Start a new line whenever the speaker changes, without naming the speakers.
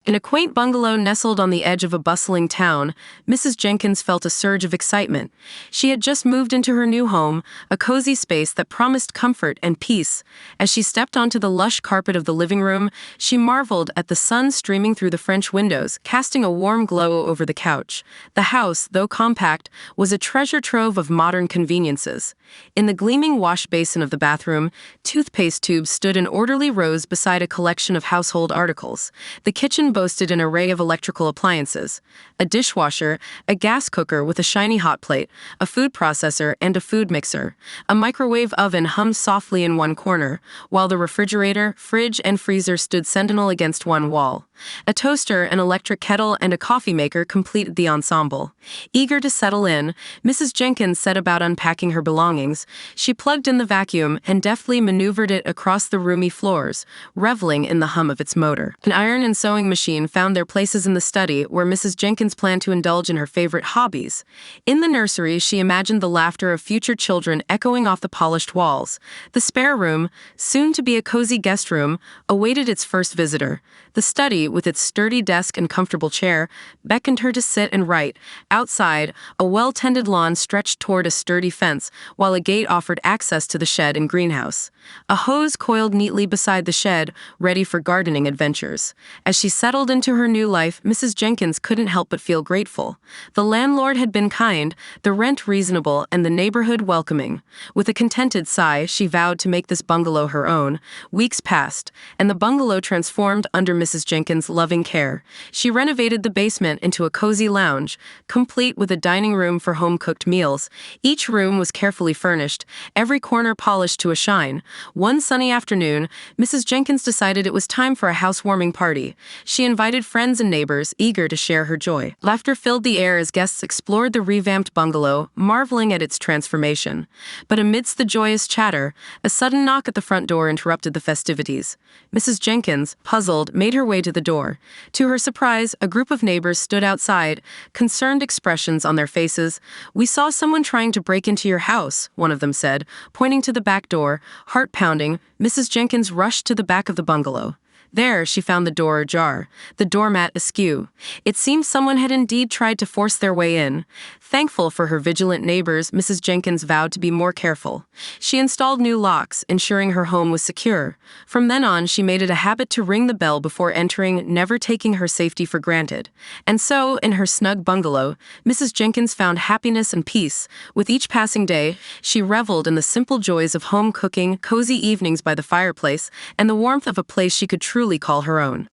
In a quaint bungalow nestled on the edge of a bustling town, Mrs. Jenkins felt a surge of excitement. She had just moved into her new home, a cozy space that promised comfort and peace. As she stepped onto the lush carpet of the living room, she marveled at the sun streaming through the French windows, casting a warm glow over the couch. The house, though compact, was a treasure trove of modern conveniences. In the gleaming washbasin of the bathroom, toothpaste tubes stood in orderly rows beside a collection of household articles. The kitchen boasted an array of electrical appliances: a dishwasher, a gas cooker with a shiny hot plate, a food processor, and a food mixer. A microwave oven hummed softly in one corner, while the refrigerator, fridge, and freezer stood sentinel against one wall. A toaster, an electric kettle, and a coffee maker completed the ensemble. Eager to settle in, Mrs. Jenkins set about unpacking her belongings. She plugged in the vacuum and deftly maneuvered it across the roomy floors, reveling in the hum of its motor. An iron and sewing machine found their places in the study, where Mrs. Jenkins planned to indulge in her favorite hobbies. In the nursery, she imagined the laughter of future children echoing off the polished walls. The spare room, soon to be a cozy guest room, awaited its first visitor. The study, with its sturdy desk and comfortable chair, beckoned her to sit and write. Outside, a well-tended lawn stretched toward a sturdy fence, while a gate offered access to the shed and greenhouse. A hose coiled neatly beside the shed, ready for gardening adventures. As she settled into her new life, Mrs. Jenkins couldn't help but feel grateful. The landlord had been kind, the rent reasonable, and the neighborhood welcoming. With a contented sigh, she vowed to make this bungalow her own. Weeks passed, and the bungalow transformed under Mrs. Jenkins' loving care. She renovated the basement into a cozy lounge, complete with a dining room for home-cooked meals. Each room was carefully furnished, every corner polished to a shine. One sunny afternoon, Mrs. Jenkins decided it was time for a housewarming party. She invited friends and neighbors, eager to share her joy. Laughter filled the air as guests explored the revamped bungalow, marveling at its transformation. But amidst the joyous chatter, a sudden knock at the front door interrupted the festivities. Mrs. Jenkins, puzzled, made her way to the door. To her surprise, a group of neighbors stood outside, concerned expressions on their faces. "We saw someone trying to break into your house," one of them said, pointing to the back door. Heart pounding, Mrs. Jenkins rushed to the back of the bungalow. There, she found the door ajar, the doormat askew. It seemed someone had indeed tried to force their way in. Thankful for her vigilant neighbors, Mrs. Jenkins vowed to be more careful. She installed new locks, ensuring her home was secure. From then on, she made it a habit to ring the bell before entering, never taking her safety for granted. And so, in her snug bungalow, Mrs. Jenkins found happiness and peace. With each passing day, she reveled in the simple joys of home cooking, cozy evenings by the fireplace, and the warmth of a place she could truly call her own.